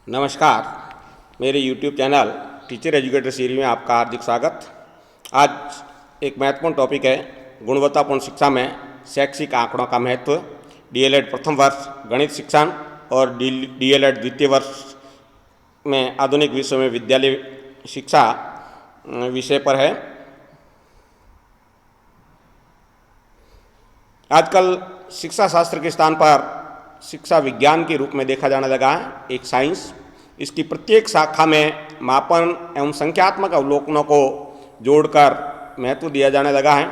नमस्कार, मेरे YouTube channel teacher educator series में आपका हार्दिक स्वागत। आज एक महत्वपूर्ण टॉपिक है गुणवत्तापूर्ण शिक्षा में शैक्षिक आंकड़ों का महत्व। डीएलएड प्रथम वर्ष गणित शिक्षण और डीएलएड द्वितीय वर्ष में आधुनिक विश्व में विद्यालय शिक्षा विषय पर है। आजकल शिक्षा शास्त्र के स्थान पर शिक्षा विज्ञान के रूप में देखा जाने लगा है, एक साइंस। इसकी प्रत्येक शाखा में मापन एवं संख्यात्मक अवलोकनों को जोड़कर महत्व दिया जाने लगा है।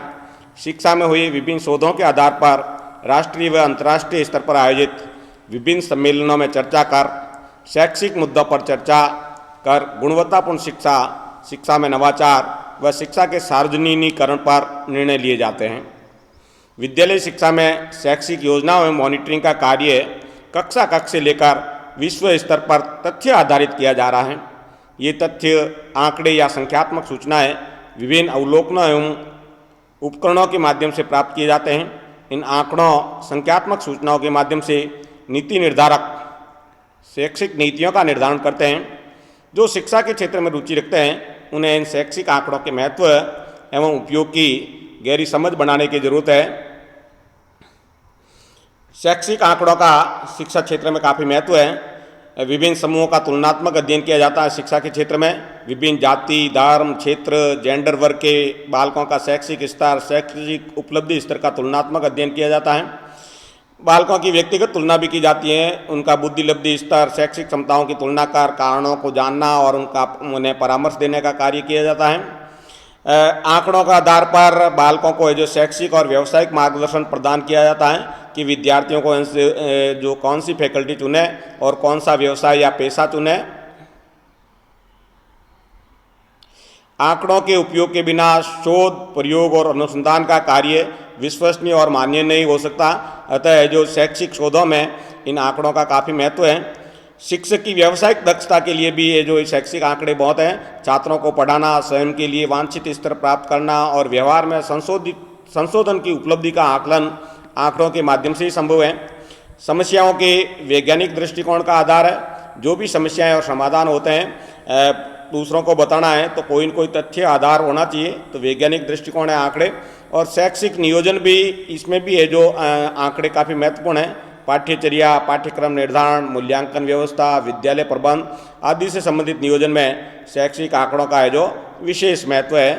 शिक्षा में हुए विभिन्न शोधों के आधार पर राष्ट्रीय व अंतर्राष्ट्रीय स्तर पर आयोजित विभिन्न सम्मेलनों में चर्चा कर शैक्षिक मुद्दों पर चर्चा कर गुणवत्तापूर्ण शिक्षा में नवाचार व शिक्षा के सार्वजनिकीकरण पर निर्णय लिए जाते हैं। विद्यालय शिक्षा में शैक्षिक योजनाओं में मॉनिटरिंग का कार्य कक्षा से लेकर विश्व स्तर पर तथ्य आधारित किया जा रहा है। ये तथ्य आंकड़े या संख्यात्मक सूचनाएं विभिन्न अवलोकनों एवं उपकरणों के माध्यम से प्राप्त किए जाते हैं। इन आंकड़ों संख्यात्मक सूचनाओं के माध्यम से नीति निर्धारक शैक्षिक नीतियों का निर्धारण करते हैं। जो शिक्षा के क्षेत्र में रुचि रखते हैं उन्हें इन शैक्षिक आंकड़ों के महत्व एवं उपयोग की गहरी समझ बनाने की जरूरत है। शैक्षिक आंकड़ों का शिक्षा क्षेत्र में काफ़ी महत्व है। विभिन्न समूहों का तुलनात्मक अध्ययन किया जाता है। शिक्षा के क्षेत्र में विभिन्न जाति, धर्म, क्षेत्र, जेंडर वर्ग के बालकों का शैक्षिक स्तर, शैक्षिक उपलब्धि स्तर का तुलनात्मक अध्ययन किया जाता है। बालकों की व्यक्तिगत तुलना भी की जाती है। उनका बुद्धि लब्धि स्तर, शैक्षिक क्षमताओं की तुलना कर कारणों को जानना और उन्हें परामर्श देने का कार्य किया जाता है। आंकड़ों का आधार पर बालकों को जो शैक्षिक और व्यावसायिक मार्गदर्शन प्रदान किया जाता है कि विद्यार्थियों को जो कौन सी फैकल्टी चुने और कौन सा व्यवसाय या पेशा चुने। आंकड़ों के उपयोग के बिना शोध, प्रयोग और अनुसंधान का कार्य विश्वसनीय और मान्य नहीं हो सकता। अतः जो शैक्षिक शोधों में इन आंकड़ों का काफ़ी महत्व है। शिक्षक की व्यावसायिक दक्षता के लिए भी ये जो शैक्षिक आंकड़े बहुत हैं। छात्रों को पढ़ाना, स्वयं के लिए वांछित स्तर प्राप्त करना और व्यवहार में संशोधन की उपलब्धि का आकलन आंकड़ों के माध्यम से ही संभव है। समस्याओं के वैज्ञानिक दृष्टिकोण का आधार है। जो भी समस्याएं और समाधान होते हैं दूसरों को बताना है तो कोई न कोई तथ्य आधार होना चाहिए। तो वैज्ञानिक दृष्टिकोण है आंकड़े। और शैक्षिक नियोजन भी इसमें भी है जो आंकड़े काफ़ी महत्वपूर्ण है। पाठ्यचर्या, पाठ्यक्रम निर्धारण, मूल्यांकन व्यवस्था, विद्यालय प्रबंध आदि से संबंधित नियोजन में शैक्षिक आंकड़ों का है जो विशेष महत्व है।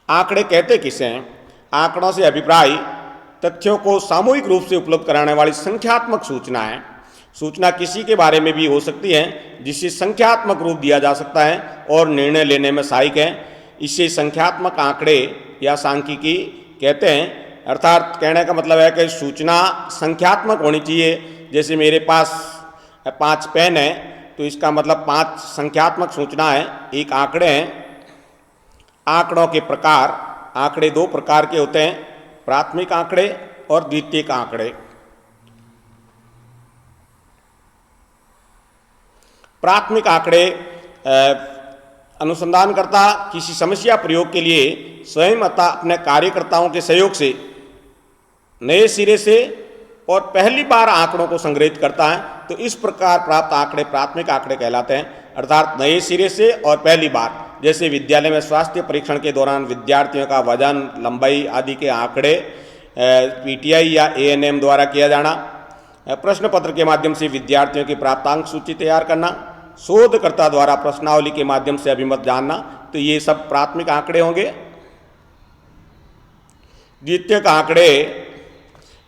आंकड़े कहते किसे हैं? आंकड़ों से अभिप्राय तथ्यों को सामूहिक रूप से उपलब्ध कराने वाली संख्यात्मक सूचना है। सूचना किसी के बारे में भी हो सकती है जिसे संख्यात्मक रूप दिया जा सकता है और निर्णय लेने में सहायक है। इसे संख्यात्मक आंकड़े या सांख्यिकी कहते हैं। अर्थात कहने का मतलब है कि सूचना संख्यात्मक होनी चाहिए। जैसे मेरे पास 5 पेन है तो इसका मतलब 5 संख्यात्मक सूचना है, एक आंकड़े हैं। आंकड़ों के प्रकार, आंकड़े 2 प्रकार के होते हैं, प्राथमिक आंकड़े और द्वितीयक आंकड़े। प्राथमिक आंकड़े अनुसंधानकर्ता किसी समस्या प्रयोग के लिए स्वयं अथवा अपने कार्यकर्ताओं के सहयोग से नए सिरे से और पहली बार आंकड़ों को संग्रहित करता है। तो इस प्रकार प्राप्त आंकड़े प्राथमिक आंकड़े कहलाते हैं। अर्थात नए सिरे से और पहली बार। जैसे विद्यालय में स्वास्थ्य परीक्षण के दौरान विद्यार्थियों का वजन, लंबाई आदि के आंकड़े पीटीआई या एएनएम द्वारा किया जाना। प्रश्न पत्र के माध्यम से विद्यार्थियों की प्राप्तांक सूची तैयार करना। शोधकर्ता द्वारा प्रश्नावली के माध्यम से अभिमत जानना। तो ये सब प्राथमिक आंकड़े होंगे। द्वितीयक आंकड़े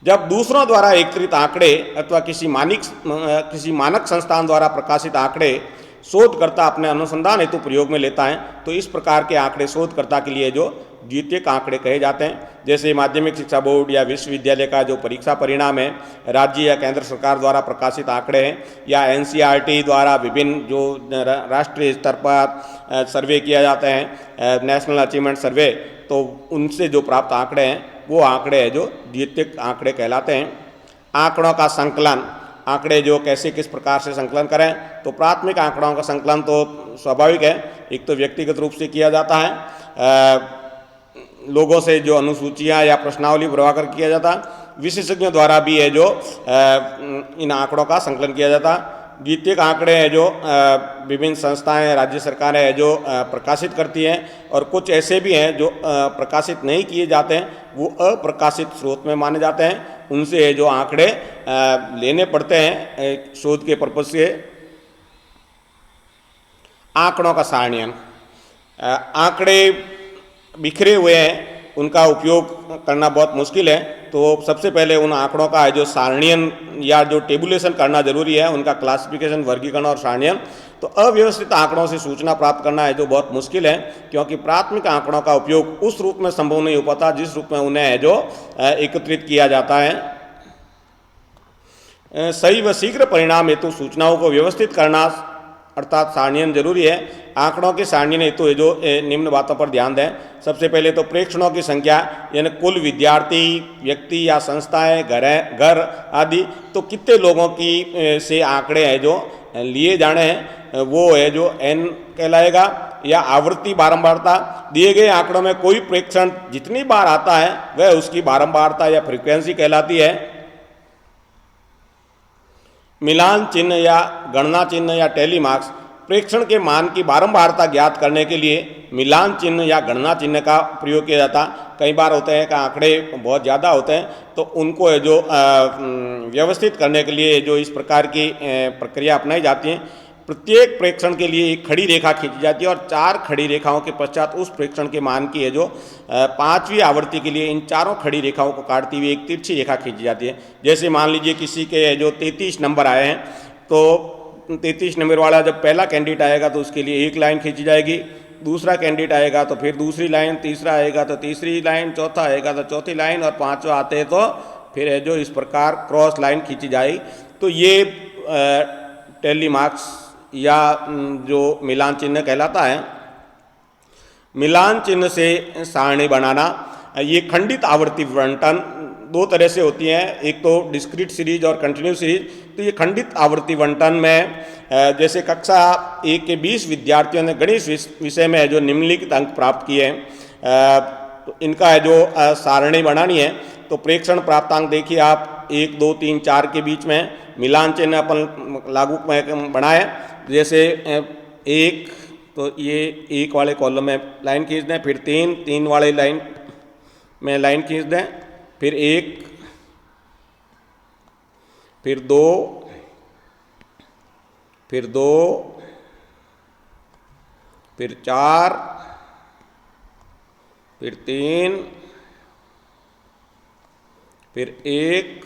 जब दूसरों द्वारा एकत्रित आंकड़े अथवा किसी मानक संस्थान द्वारा प्रकाशित आंकड़े शोधकर्ता अपने अनुसंधान हेतु प्रयोग में लेता है। तो इस प्रकार के आंकड़े शोधकर्ता के लिए जो द्वितीयक आंकड़े कहे जाते हैं। जैसे माध्यमिक शिक्षा बोर्ड या विश्वविद्यालय का जो परीक्षा परिणाम है, राज्य या केंद्र सरकार द्वारा प्रकाशित आंकड़े हैं, या एनसीईआरटी द्वारा विभिन्न जो राष्ट्रीय स्तर पर सर्वे किया जाते हैं, नेशनल अचीवमेंट सर्वे, तो उनसे जो प्राप्त आंकड़े हैं वो आंकड़े हैं जो द्वितीयक आंकड़े कहलाते हैं। आंकड़ों का संकलन, आंकड़े जो कैसे किस प्रकार से संकलन करें। तो प्राथमिक आंकड़ों का संकलन तो स्वाभाविक है। एक तो व्यक्तिगत रूप से किया जाता है, लोगों से जो अनुसूचियां या प्रश्नावली भरवा कर किया जाता है। विशेषज्ञों द्वारा भी है जो इन आंकड़ों का संकलन किया जाता। द्वितीयक आंकड़े हैं जो विभिन्न संस्थाएं, राज्य सरकारें हैं जो प्रकाशित करती हैं, और कुछ ऐसे भी हैं जो प्रकाशित नहीं किए जाते हैं, वो अप्रकाशित स्रोत में माने जाते हैं। उनसे जो आंकड़े लेने पड़ते हैं शोध के पर्पज से। आंकड़ों का सारणीयन, आंकड़े बिखरे हुए हैं, उनका उपयोग करना बहुत मुश्किल है, तो सबसे पहले उन आंकड़ों का है जो सारणीयन या जो टेबुलेशन करना जरूरी है, उनका क्लासिफिकेशन, वर्गीकरण और सारणीयन। तो अव्यवस्थित आंकड़ों से सूचना प्राप्त करना है जो बहुत मुश्किल है, क्योंकि प्राथमिक आंकड़ों का उपयोग उस रूप में संभव नहीं हो पाता जिस रूप में उन्हें है जो एकत्रित किया जाता है। सही व शीघ्र परिणाम हेतु सूचनाओं को व्यवस्थित करना अर्थात सारणीयन जरूरी है। आंकड़ों के सारणीयन हेतु जो निम्न बातों पर ध्यान दें। सबसे पहले तो प्रेक्षणों की संख्या, यानी कुल विद्यार्थी, व्यक्ति या संस्थाएं, घर आदि, तो कितने लोगों की से आंकड़े हैं जो लिए जाने हैं, वो है जो n कहलाएगा। या आवृत्ति बारंबारता, दिए गए आंकड़ों में कोई प्रेक्षण जितनी बार आता है वह उसकी बारंबारता या फ्रीक्वेंसी कहलाती है। मिलान चिन्ह या गणना चिन्ह या टैली मार्क्स, प्रेक्षण के मान की बारंबारता ज्ञात करने के लिए मिलान चिन्ह या गणना चिन्ह का प्रयोग किया जाता। कई बार होते हैं कि आंकड़े बहुत ज़्यादा होते हैं, तो उनको है जो व्यवस्थित करने के लिए जो इस प्रकार की प्रक्रिया अपनाई जाती है। प्रत्येक प्रेक्षण के लिए एक खड़ी रेखा खींची जाती है और 4 खड़ी रेखाओं के पश्चात उस प्रेक्षण के मान की है जो 5वीं आवृत्ति के लिए इन चारों खड़ी रेखाओं को काटती हुई एक तिरछी रेखा खींची जाती है। जैसे मान लीजिए किसी के जो 33 नंबर आए हैं, तो 33 नंबर वाला जब पहला कैंडिडेट आएगा तो उसके लिए एक लाइन खींची जाएगी, दूसरा कैंडिडेट आएगा तो फिर दूसरी लाइन, तीसरा आएगा तो तीसरी लाइन, चौथा आएगा तो चौथी लाइन, और 5वां आते हैं तो फिर है जो इस प्रकार क्रॉस लाइन खींची जाएगी। तो ये टैली मार्क्स या जो मिलान चिन्ह कहलाता है। मिलान चिन्ह से सारणी बनाना, ये खंडित आवर्ती बंटन 2 तरह से होती हैं, एक तो डिस्क्रीट सीरीज और कंटिन्यू सीरीज। तो ये खंडित आवर्ती बंटन में जैसे कक्षा 1 के 20 विद्यार्थियों ने गणित विषय में जो निम्नलिखित अंक प्राप्त किए हैं, तो इनका है जो सारणी बनानी है। तो प्रेक्षण प्राप्तांक देखिए आप 1, 2, 3, 4 के बीच में मिलान चिन्ह अपन लागू बनाए। जैसे 1, तो ये 1 वाले कॉलम में लाइन खींच दें, फिर 3 वाले लाइन में लाइन खींच दें, फिर 1, फिर 2, फिर 2, फिर 4, फिर 3, फिर 1,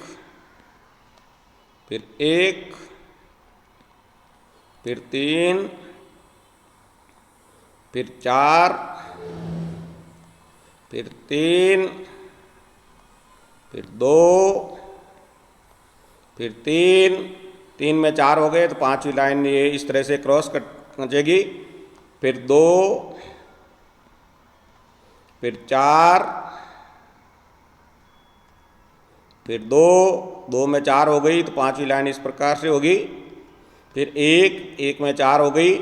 फिर 1, फिर 3, फिर 4, फिर 3, फिर 2, फिर 3 में 4 हो गए, तो 5वीं लाइन ये इस तरह से क्रॉस कटेगी। फिर 2, फिर 4, फिर 2 में 4 हो गई, तो 5वीं लाइन इस प्रकार से होगी। फिर 1 में 4 हो गई,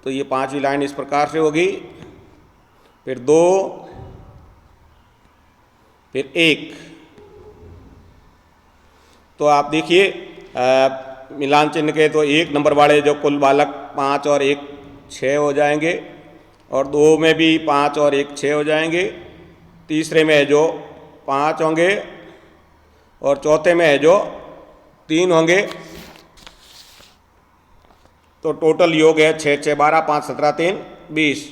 तो ये 5वीं लाइन इस प्रकार से होगी। फिर 2, फिर 1। तो आप देखिए मिलान चिन्ह के तो 1 नंबर वाले जो कुल बालक 5 और 1 6 हो जाएंगे, और 2 में भी 5 और 1 6 हो जाएंगे, तीसरे में है जो 5 होंगे, और चौथे में है जो 3 होंगे। तो टोटल योग है 6, 6, 12, 5, 17, 3, 20।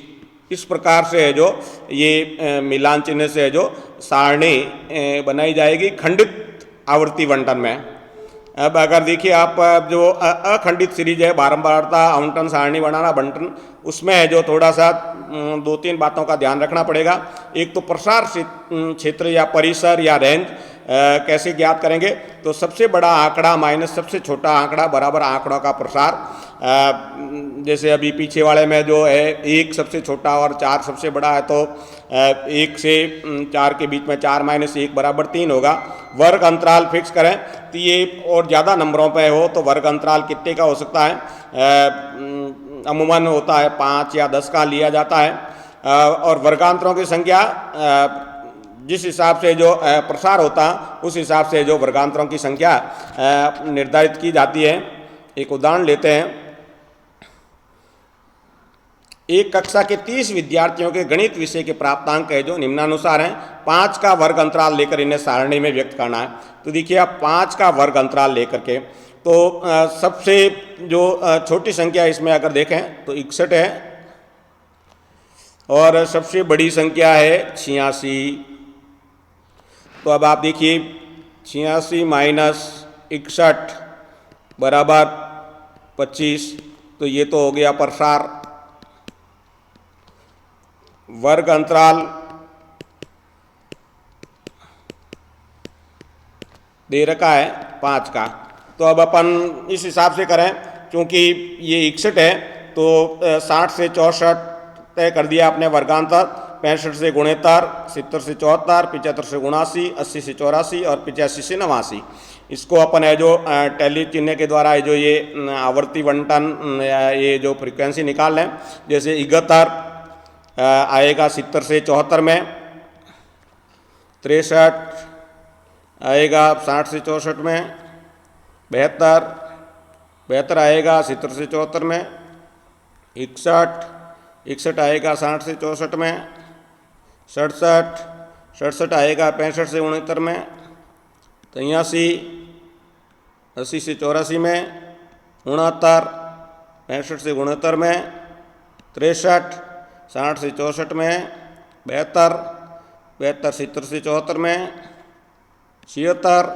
इस प्रकार से है जो ये मिलान चिन्ह से है जो सारणी बनाई जाएगी खंडित आवर्ती बंटन में। अब अगर देखिए आप जो अखंडित सीरीज है, बारंबारता, आवंटन, सारणी बनाना, बंटन, उसमें है जो थोड़ा सा 2-3 बातों का ध्यान रखना पड़ेगा। एक तो प्रसार क्षेत्र या परिसर या रेंज कैसे ज्ञात करेंगे। तो सबसे बड़ा आंकड़ा माइनस सबसे छोटा आंकड़ा बराबर आंकड़ों का प्रसार। जैसे अभी पीछे वाले में जो है 1 सबसे छोटा और 4 सबसे बड़ा है, तो 1 से 4 के बीच में 4 - 1 बराबर 3 होगा। वर्ग अंतराल फिक्स करें, तो ये और ज़्यादा नंबरों पे हो तो वर्ग अंतराल कितने का हो सकता है। अमूमन होता है 5 या 10 का लिया जाता है। और वर्गांतरों की संख्या जिस हिसाब से जो प्रसार होता उस हिसाब से जो वर्गांतरों की संख्या निर्धारित की जाती है। एक उदाहरण लेते हैं। एक कक्षा के 30 विद्यार्थियों के गणित विषय के प्राप्तांक है जो निम्नानुसार हैं। 5 का वर्ग अंतराल लेकर इन्हें सारणी में व्यक्त करना है। तो देखिए आप 5 का वर्ग अंतराल लेकर के, तो सबसे जो छोटी संख्या इसमें अगर देखें तो 61 है और सबसे बड़ी संख्या है 86। तो अब आप देखिए 86 माइनस 61 बराबर 25। तो ये तो हो गया प्रसार। वर्ग अंतराल दे रखा है 5 का। तो अब अपन इस हिसाब से करें, क्योंकि ये 61 है तो 60 से 64 तय कर दिया अपने वर्गांतर, 65 से 69, 70 से 74, 75 से 79, 80 से 84 और 85 से 89। इसको अपन है जो टैली चिन्ह के द्वारा है जो ये आवर्ती बंटन ये जो फ्रीक्वेंसी निकाल लें। जैसे 71 आएगा 70 से 74 में, 63 आएगा 60 से 64 में, 72 आएगा 70 से 74 में, 61 आएगा 60 से 64 में, 67 आएगा 65 से 69 में, 83 80 से 84 में, 69 65 से 69 में, 63 60 से 64 में, 72 70 से 74 में, 76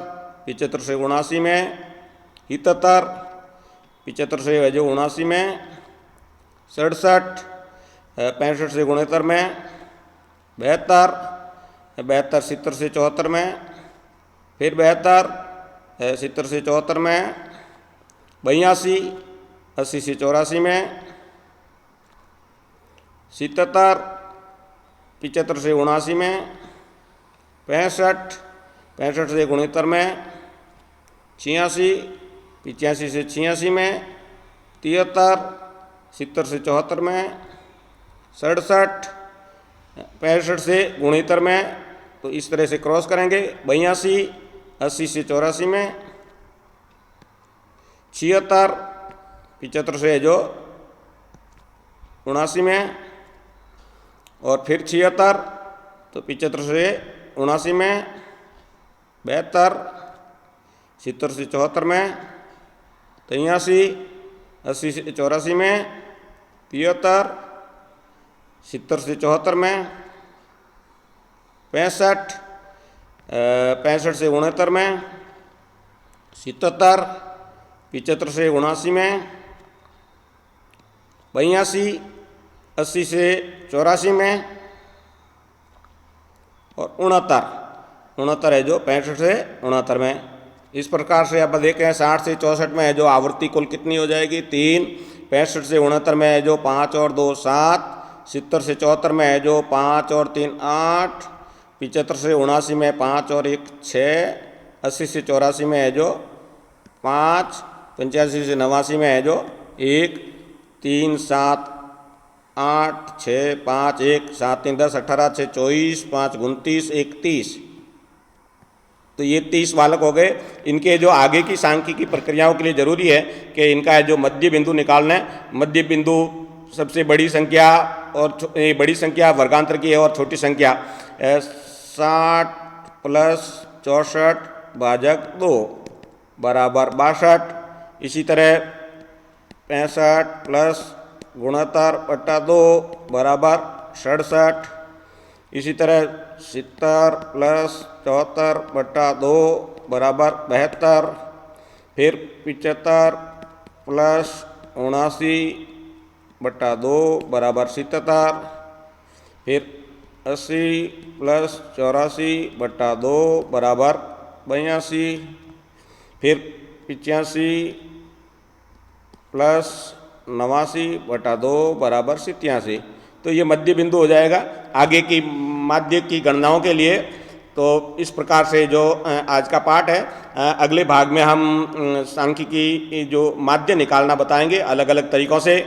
75 से 79 में, 77 75 से 79 में, 67 65 से 69 में, 72 70 से 74 में, फिर 72 70 से 74 में, 82 80 से 84 में, 77 75 से 79 में, 65 65 से 69 में, 86 85 से 86 में, 73 70 से 74 में, 67 65 से 69 में। तो इस तरह से क्रॉस करेंगे। 82 80 से 84 में, 76 75 से जो 79 में, और फिर 76 तो 75 से 79 में, 72 70 से 74 में, 83 80 से 84 में, 73 70 से 74 में, 65 65 से 69 में, 77 75 से 79 में, 82 80 से 84 में, और 69 है जो 65 से 69 में। इस प्रकार से आप देखें 60 से 64 में है जो आवृत्ति कुल कितनी हो जाएगी 3, 65 से 69 में है जो 5 और 2 7, 70 से 74 में है जो 5 और 3 8, 75 से 79 में 5 और 1 6, 80 से 84 में है जो 5, 85 से 89 में है जो 1 3 7 8 6 5 1 7 3 10 18 6 24 5 29 1 30। तो ये 30 बालक हो गए। इनके जो आगे की सांख्यिकी प्रक्रियाओं के लिए जरूरी है कि इनका जो मध्य बिंदु निकालना है। मध्य बिंदु सबसे बड़ी संख्या और बड़ी संख्या वर्गांतर की है और छोटी संख्या 60 प्लस 64 भाजक 2 बराबर 62। इसी तरह 65 प्लस 69/2 बराबर 67। इसी तरह 70 प्लस 74/2 बराबर 72। फिर 75 प्लस 79/2 बराबर 77। फिर 80 प्लस 84/2 बराबर 82। फिर 85 प्लस 89/2 बराबर 87। तो ये मध्य बिंदु हो जाएगा। आगे की माध्य की गणनाओं के लिए तो इस प्रकार से जो आज का पाठ है, अगले भाग में हम सांख्यिकी जो माध्य निकालना बताएंगे अलग अलग तरीक़ों से।